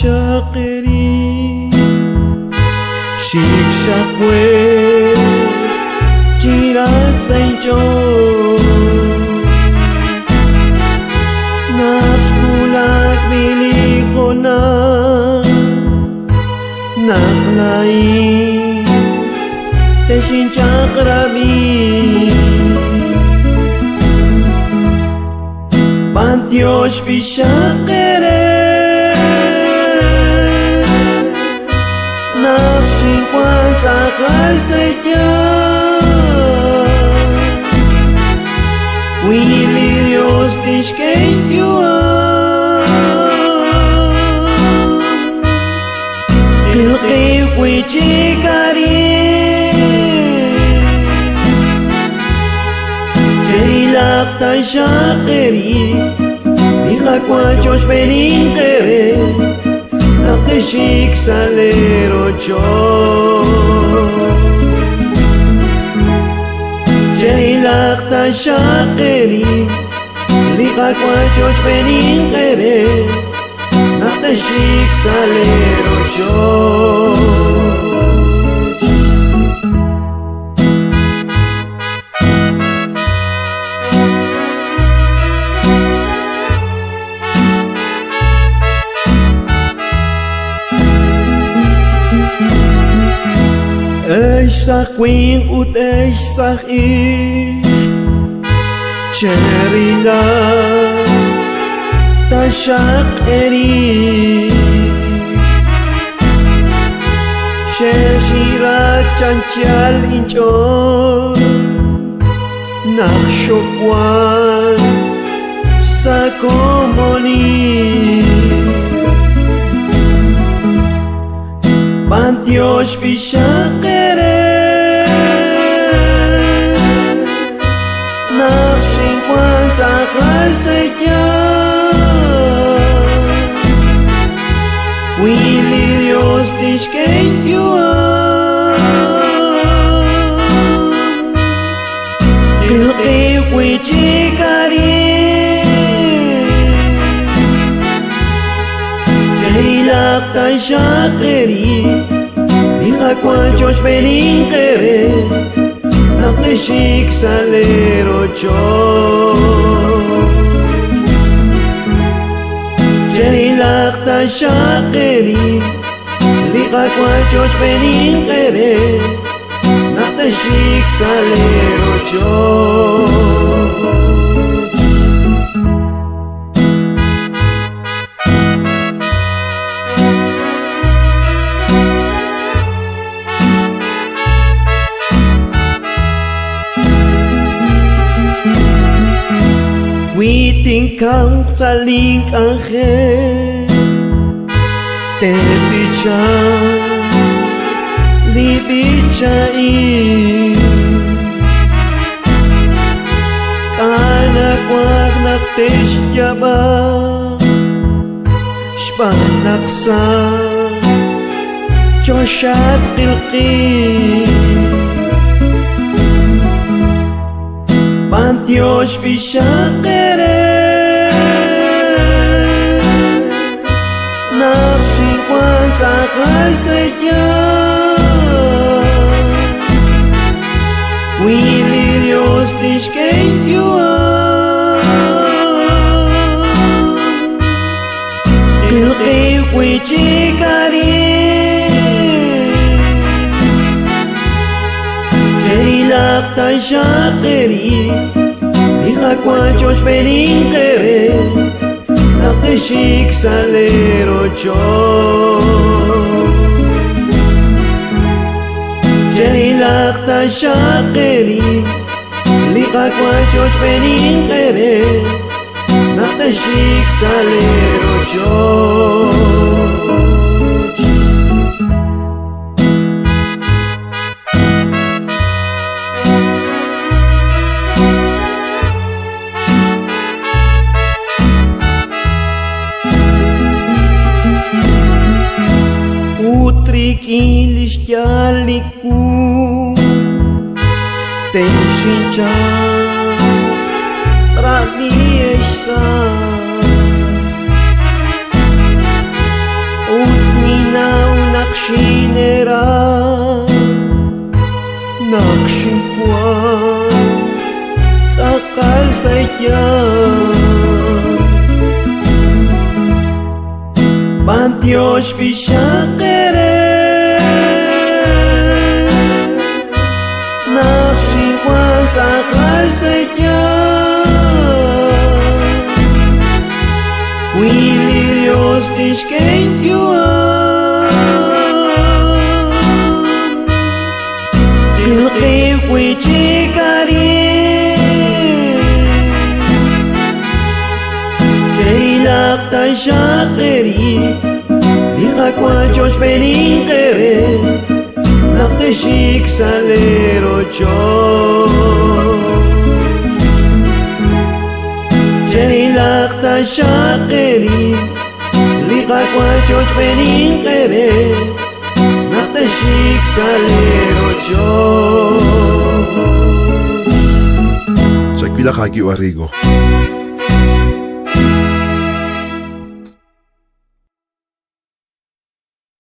shaqeri shik shaqwe chira saincho napskulak milikhona naklai teshin chakrami Dios bishakere Nafshin kwanta kalsaya Wili Dios tishkenyua Tilqi wichikari Jerilak tashakeri Josh Beninkere Napteshik salero Jeri lakta shakeri Lika kwa Josh Beninkere Napteshik salero Eish sag queen ut eish sag ich Cherila tashak eri Sheshira chanchal inchon Nakshokwan sakomoni Dios bishakere Nafshin kwanta kalsaya Wili Dios tishkenyua Tilqi wichikari Jerilak tashakeri Kwa Josh Beninkere Napteshik salero Jerilak tashakeri Lika kwa Josh Beninkere Napteshik salero Witing kang saling angel Te bicha Li bichai Kanak wag naktesh yaba Shpanaksa Joshat qilqi Dios bishakere Nafshin kwanta kalsaya Wili Dios tishkenyua Tilqi wichikari Jerilak tashakeri Kwa Josh Beninkere Napteshik salero Jerilak tashakeri Lika kwa Josh Beninkere Napteshik salero Trikilistyaliku Tenshincha Rabieshsa Dios bishakere Nakshikwan takal seya Wili Dios tishkenyuan Tilqib wichikari Jailak tashakeri Liqakwa Josh beninkere Naqtashik salero Josh Jailak tashakeri Liqakwa Josh beninkere Naqtashik salero Josh Sa Quilacaqui Arrigo.